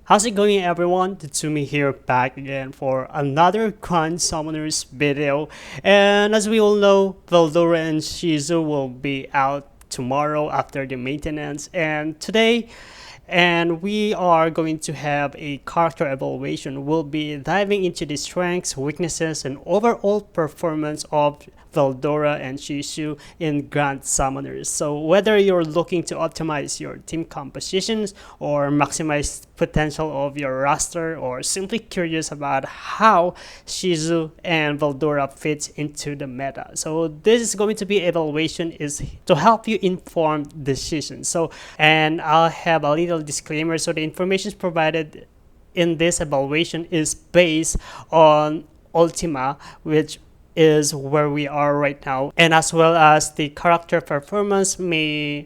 How's it going, everyone? Tatsumi here, back again for another Grand Summoners video. And as we all know, Veldora and Shizu will be out tomorrow after the maintenance. And we are going to have a character evaluation. We'll be diving into the strengths, weaknesses, and overall performance of Veldora and Shizu in Grand Summoners. So whether you're looking to optimize your team compositions or maximize potential of your roster, or simply curious about how Shizu and Veldora fits into the meta. So this is going to be evaluation is to help you inform decisions. And I'll have a little disclaimer. So the information provided in this evaluation is based on Ultima, which is where we are right now, and as well as the character performance may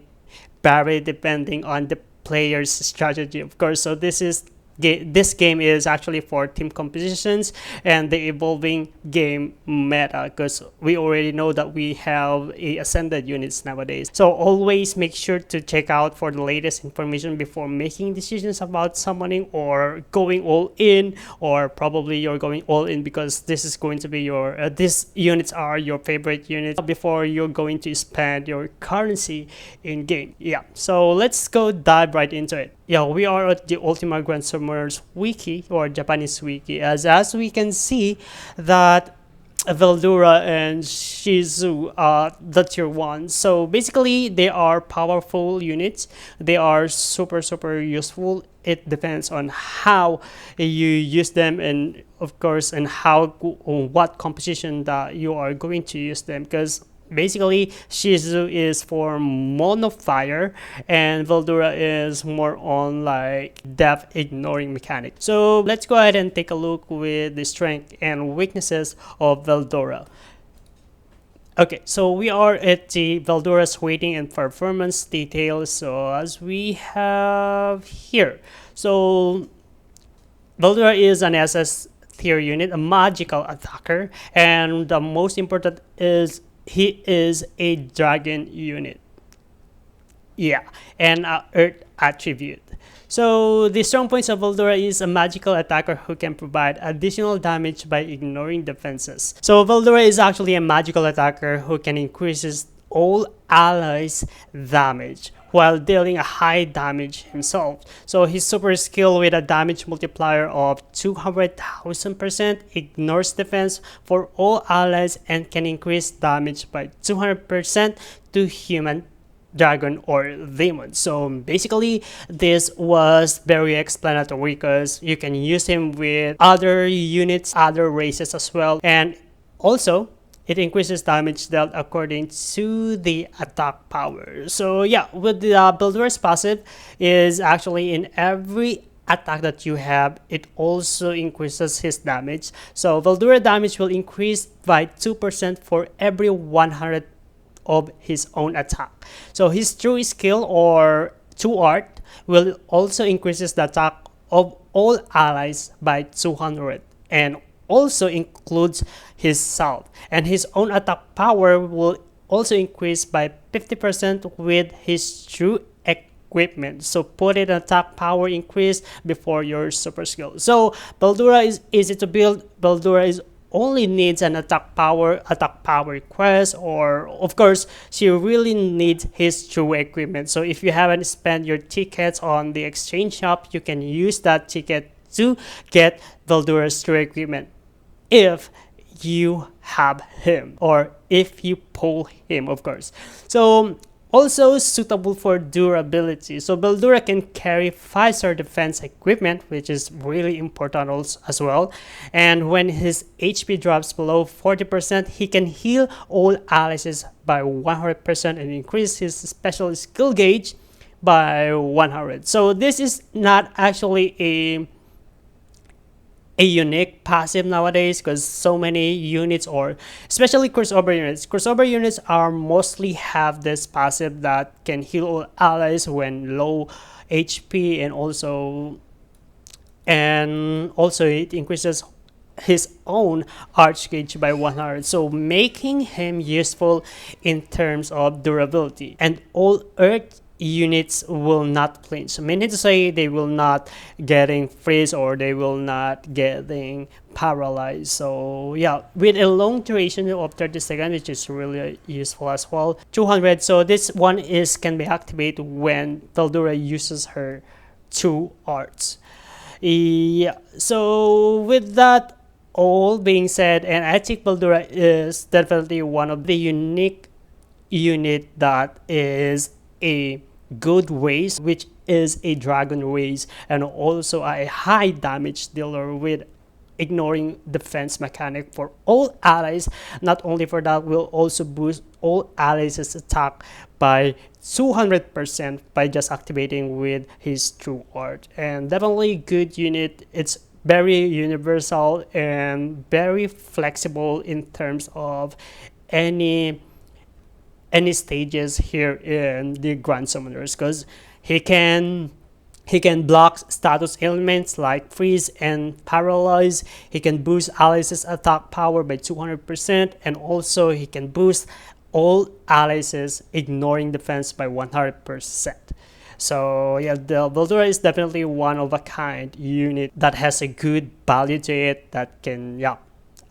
vary depending on the player's strategy, of course. So this game is actually for team compositions and the evolving game meta, because we already know that we have ascended units nowadays. So always make sure to check out for the latest information before making decisions about summoning or going all in, or probably you're going all in because this is going to be your these units are your favorite units before you're going to spend your currency in game. Yeah, so let's go dive right into it. Yeah, we are at the Ultima Grand Summoners wiki, or Japanese wiki, as we can see that Veldora and Shizu are the tier 1. So basically they are powerful units. They are super useful. It depends on how you use them, and of course and what composition that you are going to use them, because basically Shizu is for mono fire and Veldora is more on like depth ignoring mechanic. So let's go ahead and take a look with the strength and weaknesses of Veldora. Okay, so we are at the Veldora's rating and performance details. So as we have here, so Veldora is an SS tier unit, a magical attacker, and the most important is he is a dragon unit. Yeah, and a earth attribute. So the strong points of Veldora is a magical attacker who can provide additional damage by ignoring defenses. So Veldora is actually a magical attacker who can increase all allies' damage while dealing a high damage himself. So his super skill with a damage multiplier of 200,000% ignores defense for all allies and can increase damage by 200% to human, dragon, or demon. So basically this was very explanatory because you can use him with other units, other races as well, and also it increases damage dealt according to the attack power. So yeah, with the Veldora's passive is actually in every attack that you have, it also increases his damage. So Veldora damage will increase by 2% for every 100 of his own attack. So his true skill or true art will also increases the attack of all allies by 200 and also includes his self, and his own attack power will also increase by 50% with his true equipment. So put it attack power increase before your super skill. So Veldora is easy to build. Veldora is only needs an attack power request, or of course she really needs his true equipment. So if you haven't spent your tickets on the exchange shop, you can use that ticket to get Veldora's true equipment if you have him, or if you pull him, of course. So also suitable for durability. So Veldora can carry 5-star defense equipment, which is really important also as well. And when his HP drops below 40%, he can heal all allies by 100% and increase his special skill gauge by 100. So this is not actually a unique passive nowadays, because so many units, or especially crossover units are mostly have this passive that can heal all allies when low HP, and also it increases his own arch gauge by 100, so making him useful in terms of durability. And all earth units will not flinch. Meaning to say they will not getting freeze or they will not getting paralyzed. So yeah, with a long duration of 30 seconds, which is really useful as well. 200. So this one is can be activated when Veldora uses her two arts. Yeah. So with that all being said, and I think Veldora is definitely one of the unique unit that is a good race, which is a dragon race, and also a high damage dealer with ignoring defense mechanic for all allies. Not only for that, will also boost all allies' attack by 200% by just activating with his true art. And definitely good unit. It's very universal and very flexible in terms of any any stages here in the Grand Summoners, because he can he can block status elements like freeze and paralyze. He can boost allies' attack power by 200%, and also he can boost all allies' ignoring defense by 100%. So yeah, the Veldora is definitely one of a kind unit that has a good value to it that can, yeah,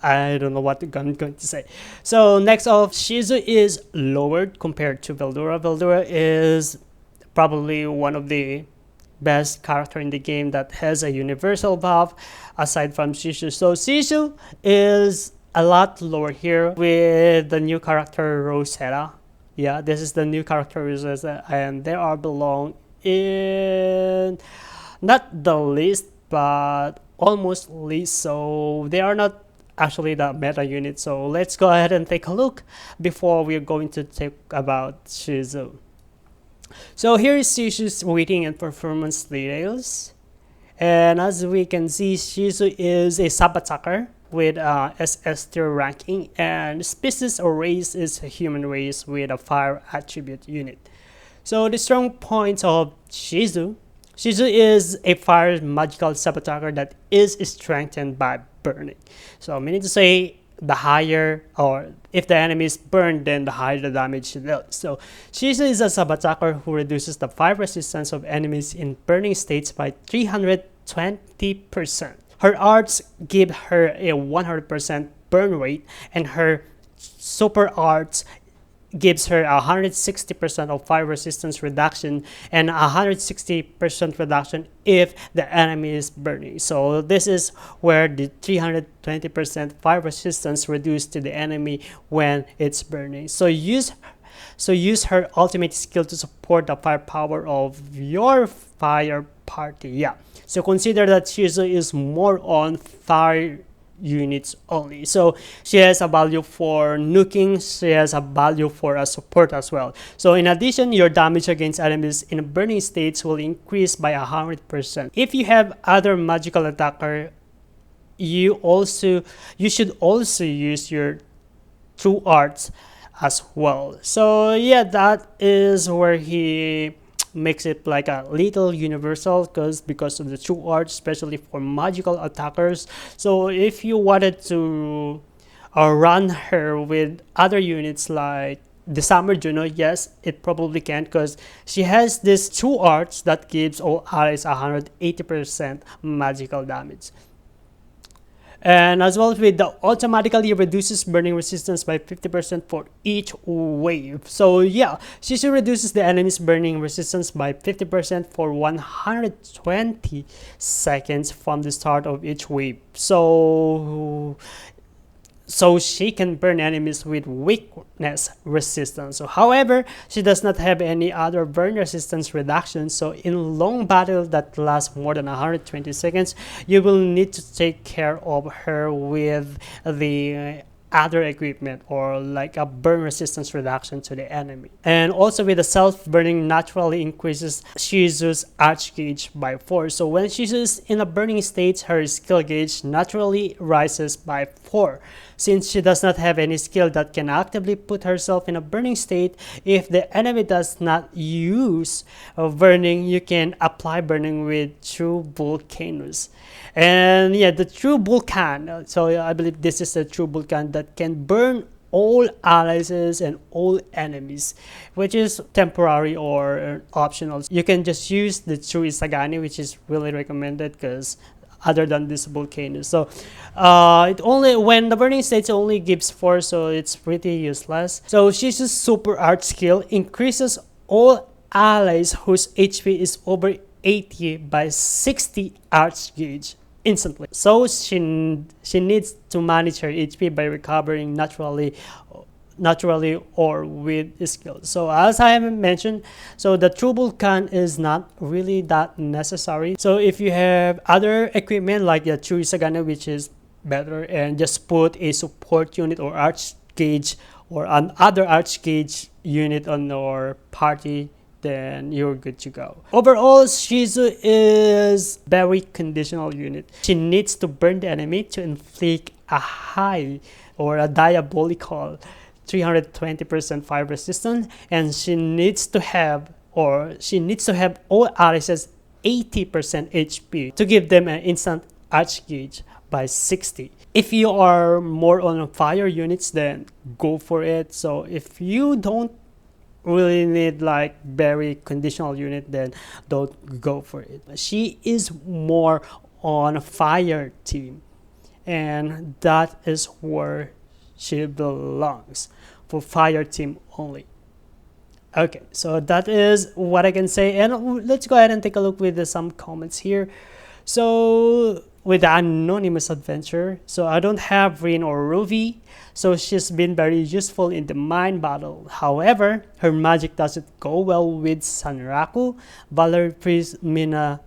I don't know what I'm going to say. So next off, Shizu is lowered compared to Veldora. Veldora is probably one of the best character in the game that has a universal buff aside from Shizu. So Shizu is a lot lower here with the new character Rosetta. Yeah, this is the new character Rosetta, and they are belong in not the least but almost least. So they are not actually the meta unit. So let's go ahead and take a look before we're going to talk about Shizu. So here is Shizu's rating and performance details. And as we can see, Shizu is a sub-attacker with SS tier ranking, and species or race is a human race with a fire attribute unit. So the strong points of Shizu is a fire magical sub-attacker that is strengthened by burning. So meaning to say the higher, or if the enemy is burned, then the higher the damage she deals. So Shizu is a sub-attacker who reduces the fire resistance of enemies in burning states by 320%. Her arts give her a 100% burn rate, and her super arts gives her 160% of fire resistance reduction and 160% reduction if the enemy is burning. So this is where the 320% fire resistance reduced to the enemy when it's burning. So use her ultimate skill to support the firepower of your fire party. Yeah. So consider that Shizu is more on fire units only. So she has a value for nuking, she has a value for a support as well. So in addition, your damage against enemies in burning states will increase by 100%. If you have other magical attacker, you should also use your true arts as well. So yeah, that is where he makes it like a little universal because of the true art, especially for magical attackers. So if you wanted to run her with other units like the Summer Juno, yes, it probably can, because she has this true arts that gives all allies 180% magical damage. And as well with the automatically reduces burning resistance by 50% for each wave. So yeah, Shizu reduces the enemy's burning resistance by 50% for 120 seconds from the start of each wave. So she can burn enemies with weakness resistance. So however, she does not have any other burn resistance reduction. So in long battle that lasts more than 120 seconds, you will need to take care of her with the other equipment or like a burn resistance reduction to the enemy. And also with the self-burning naturally increases Shizu's arch gauge by 4. So when Shizu's in a burning state, her skill gauge naturally rises by 4. Since she does not have any skill that can actively put herself in a burning state, if the enemy does not use burning, you can apply burning with True Volcanoes. And yeah, the True Vulcan, so I believe this is the True Vulcan that can burn all allies and all enemies, which is temporary or optional. You can just use the true Isagani, which is really recommended because other than this volcano. So it only when the burning states only gives 4, so it's pretty useless. So Shizu's super art skill increases all allies whose HP is over 80 by 60 arch gauge instantly. So she needs to manage her HP by recovering naturally or with skills. So as I mentioned, so the true volcan is not really that necessary. So if you have other equipment like the true Isagane, which is better, and just put a support unit or arch gauge or another arch gauge unit on your party, then you're good to go. Overall, Shizu is very conditional unit. She needs to burn the enemy to inflict a high or a diabolical 320% fire resistance, and she needs to have all allies 80% HP to give them an instant arch gauge by 60. If you are more on fire units, then go for it. So if you don't really need like very conditional unit, then don't go for it. She is more on a fire team, and that is where she belongs, for fire team only. Okay, so that is what I can say, and let's go ahead and take a look with some comments here. So with the anonymous adventure, so I don't have Rin or Ruby, so she's been very useful in the mine battle. However, her magic doesn't go well with Sanraku, Valerie Priest, Mina,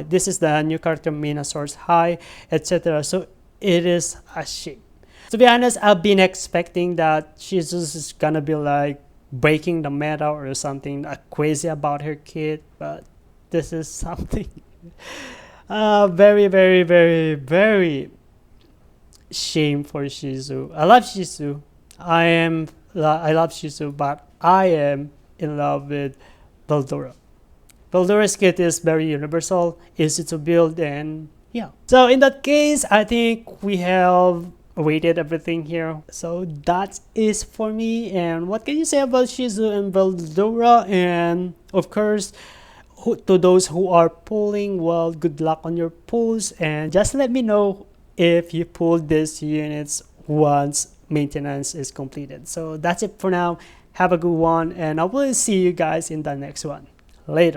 this is the new character Mina Source High, etc. So it is a shame. To be honest, I've been expecting that she's just gonna be like breaking the meta or something crazy about her kit, but this is something very, very, very, very shame for Shizu. I love Shizu. I love Shizu, but I am in love with Veldora. Veldora's kit is very universal, easy to build, and yeah. So in that case, I think we have rated everything here. So that is for me. And what can you say about Shizu and Veldora? And of course, to those who are pulling, well, good luck on your pulls, and just let me know if you pull these units once maintenance is completed. So that's it for now. Have a good one, and I will see you guys in the next one. Later.